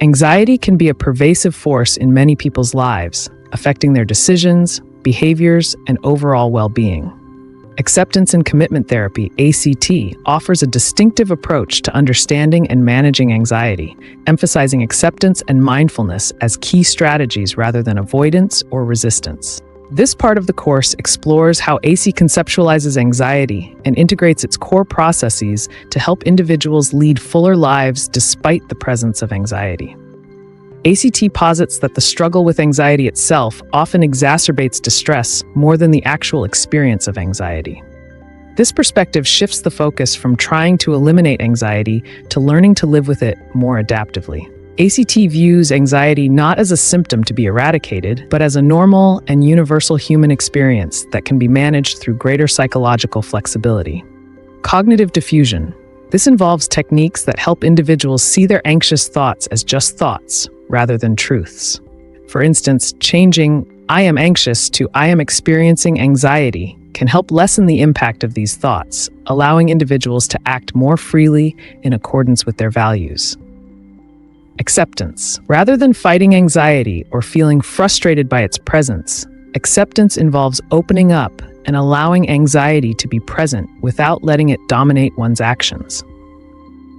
Anxiety can be a pervasive force in many people's lives, affecting their decisions, behaviors, and overall well-being. Acceptance and Commitment Therapy, ACT, offers a distinctive approach to understanding and managing anxiety, emphasizing acceptance and mindfulness as key strategies rather than avoidance or resistance. This part of the course explores how AC conceptualizes anxiety and integrates its core processes to help individuals lead fuller lives despite the presence of anxiety. ACT posits that the struggle with anxiety itself often exacerbates distress more than the actual experience of anxiety. This perspective shifts the focus from trying to eliminate anxiety to learning to live with it more adaptively. ACT views anxiety not as a symptom to be eradicated, but as a normal and universal human experience that can be managed through greater psychological flexibility. Cognitive diffusion. This involves techniques that help individuals see their anxious thoughts as just thoughts, rather than truths. For instance, changing "I am anxious" to "I am experiencing anxiety" can help lessen the impact of these thoughts, allowing individuals to act more freely in accordance with their values. Acceptance. Rather than fighting anxiety or feeling frustrated by its presence, acceptance involves opening up and allowing anxiety to be present without letting it dominate one's actions.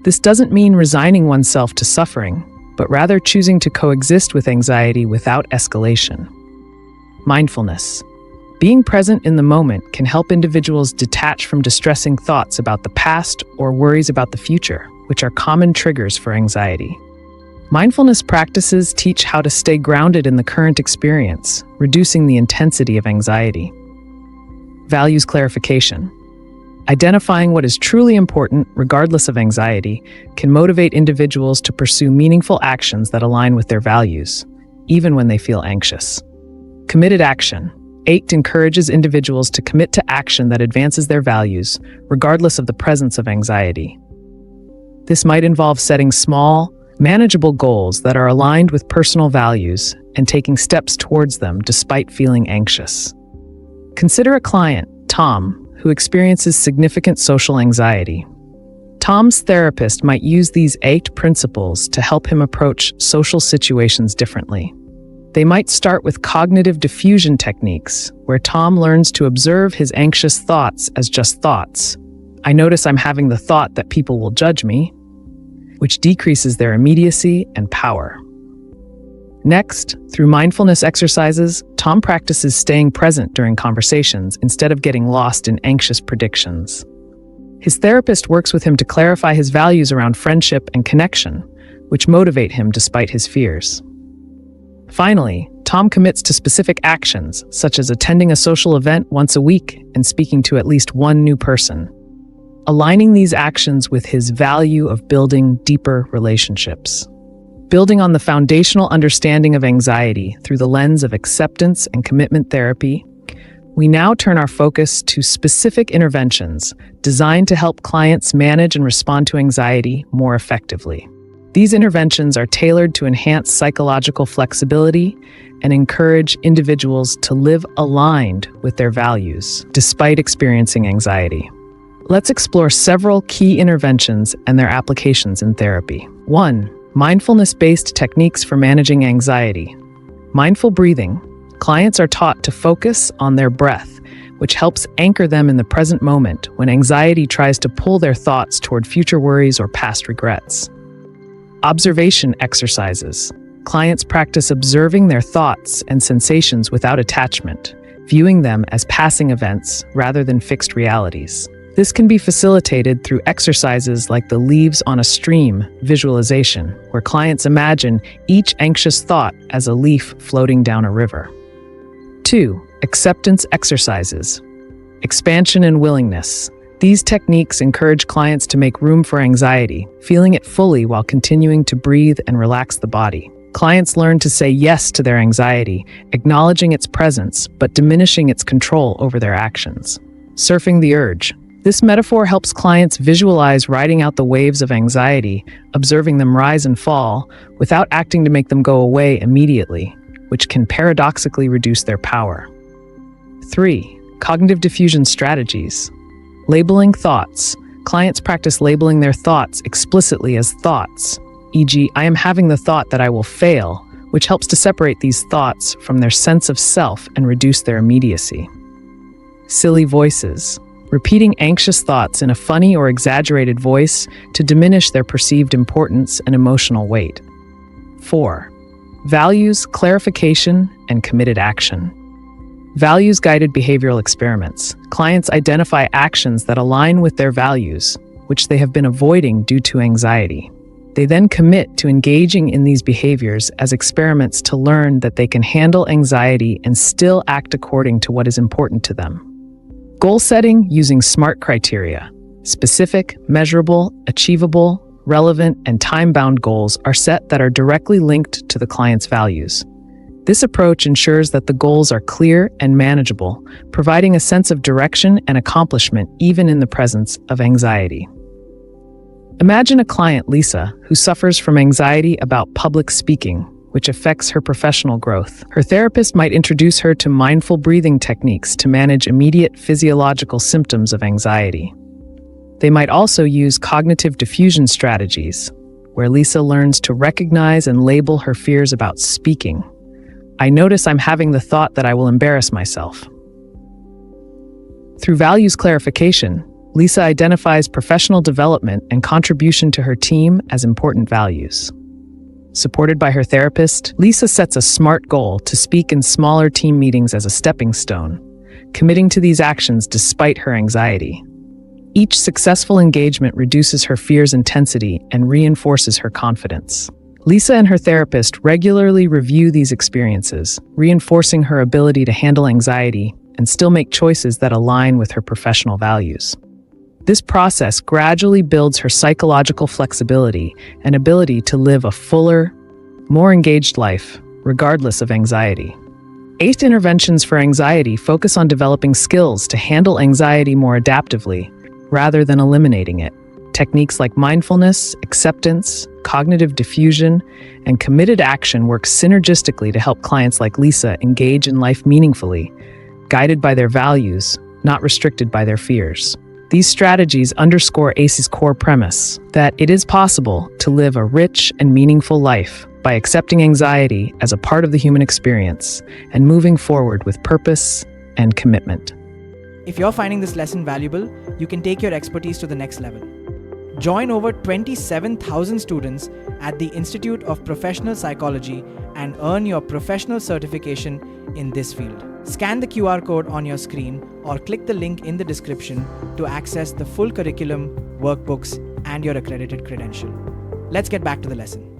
This doesn't mean resigning oneself to suffering, but rather choosing to coexist with anxiety without escalation. Mindfulness. Being present in the moment can help individuals detach from distressing thoughts about the past or worries about the future, which are common triggers for anxiety. Mindfulness practices teach how to stay grounded in the current experience, reducing the intensity of anxiety. Values clarification. Identifying what is truly important, regardless of anxiety, can motivate individuals to pursue meaningful actions that align with their values, even when they feel anxious. Committed action. ACT encourages individuals to commit to action that advances their values, regardless of the presence of anxiety. This might involve setting small, manageable goals that are aligned with personal values and taking steps towards them despite feeling anxious. Consider a client, Tom, who experiences significant social anxiety. Tom's therapist might use these 8 principles to help him approach social situations differently. They might start with cognitive diffusion techniques, where Tom learns to observe his anxious thoughts as just thoughts. I notice I'm having the thought that people will judge me, which decreases their immediacy and power. Next, through mindfulness exercises, Tom practices staying present during conversations instead of getting lost in anxious predictions. His therapist works with him to clarify his values around friendship and connection, which motivate him despite his fears. Finally, Tom commits to specific actions, such as attending a social event once a week and speaking to at least one new person, aligning these actions with his value of building deeper relationships. Building on the foundational understanding of anxiety through the lens of acceptance and commitment therapy, we now turn our focus to specific interventions designed to help clients manage and respond to anxiety more effectively. These interventions are tailored to enhance psychological flexibility and encourage individuals to live aligned with their values, despite experiencing anxiety. Let's explore several key interventions and their applications in therapy. 1. Mindfulness-based techniques for managing anxiety. Mindful breathing. Clients are taught to focus on their breath, which helps anchor them in the present moment when anxiety tries to pull their thoughts toward future worries or past regrets. Observation exercises. Clients practice observing their thoughts and sensations without attachment, viewing them as passing events rather than fixed realities. This can be facilitated through exercises like the leaves on a stream visualization, where clients imagine each anxious thought as a leaf floating down a river. 2. Acceptance exercises. Expansion and willingness. These techniques encourage clients to make room for anxiety, feeling it fully while continuing to breathe and relax the body. Clients learn to say yes to their anxiety, acknowledging its presence but diminishing its control over their actions. Surfing the urge. This metaphor helps clients visualize riding out the waves of anxiety, observing them rise and fall, without acting to make them go away immediately, which can paradoxically reduce their power. 3. Cognitive diffusion strategies. Labeling thoughts. Clients practice labeling their thoughts explicitly as thoughts, e.g., I am having the thought that I will fail, which helps to separate these thoughts from their sense of self and reduce their immediacy. Silly voices. Repeating anxious thoughts in a funny or exaggerated voice to diminish their perceived importance and emotional weight. 4. Values, clarification, and committed action. Values-guided behavioral experiments. Clients identify actions that align with their values, which they have been avoiding due to anxiety. They then commit to engaging in these behaviors as experiments to learn that they can handle anxiety and still act according to what is important to them. Goal setting using SMART criteria. Specific, measurable, achievable, relevant, and time-bound goals are set that are directly linked to the client's values. This approach ensures that the goals are clear and manageable, providing a sense of direction and accomplishment even in the presence of anxiety. Imagine a client, Lisa, who suffers from anxiety about public speaking, which affects her professional growth. Her therapist might introduce her to mindful breathing techniques to manage immediate physiological symptoms of anxiety. They might also use cognitive diffusion strategies, where Lisa learns to recognize and label her fears about speaking. I notice I'm having the thought that I will embarrass myself. Through values clarification, Lisa identifies professional development and contribution to her team as important values. Supported by her therapist, Lisa sets a SMART goal to speak in smaller team meetings as a stepping stone, committing to these actions despite her anxiety. Each successful engagement reduces her fear's intensity and reinforces her confidence. Lisa and her therapist regularly review these experiences, reinforcing her ability to handle anxiety and still make choices that align with her professional values. This process gradually builds her psychological flexibility and ability to live a fuller, more engaged life, regardless of anxiety. 8 interventions for anxiety focus on developing skills to handle anxiety more adaptively, rather than eliminating it. Techniques like mindfulness, acceptance, cognitive diffusion, and committed action work synergistically to help clients like Lisa engage in life meaningfully, guided by their values, not restricted by their fears. These strategies underscore ACE's core premise that it is possible to live a rich and meaningful life by accepting anxiety as a part of the human experience and moving forward with purpose and commitment. If you're finding this lesson valuable, you can take your expertise to the next level. Join over 27,000 students at the Institute of Professional Psychology and earn your professional certification in this field. Scan the QR code on your screen or click the link in the description to access the full curriculum, workbooks, and your accredited credential. Let's get back to the lesson.